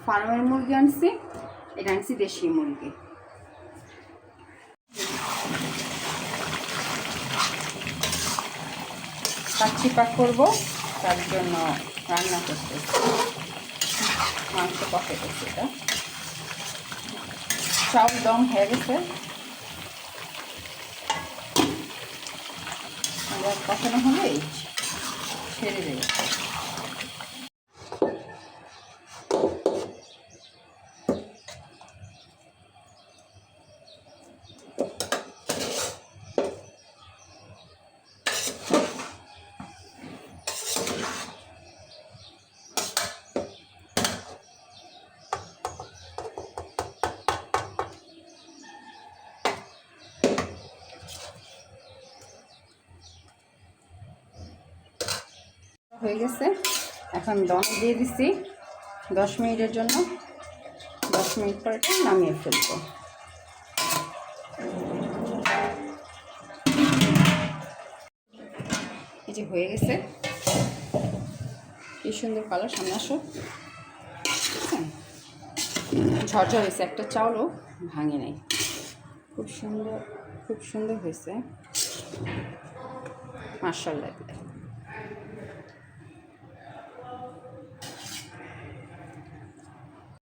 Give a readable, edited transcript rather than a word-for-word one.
ফার্মের মুরগি আনছি, এটা আনছি দেশি মুরগি। কাচ্চি পাক করবো, তার জন্য রান্না করতেছি। মাংস কষাইতেছি। এটা চাউল দম হয়ে গেছে, কষানো হলেই ছেড়ে দেবে। হয়ে গেছে, এখন দম দিয়ে দিচ্ছি 10 মিনিটের জন্য। 10 মিনিট পরে নামিয়ে ফেলবো। এই যে হয়ে গেছে, কি সুন্দর কালার। সামনে আসো, ঝরঝর হয়েছে, একটা চাউলও ভাঙে নাই। খুব সুন্দর, খুব সুন্দর হয়েছে, মাশাআল্লাহ।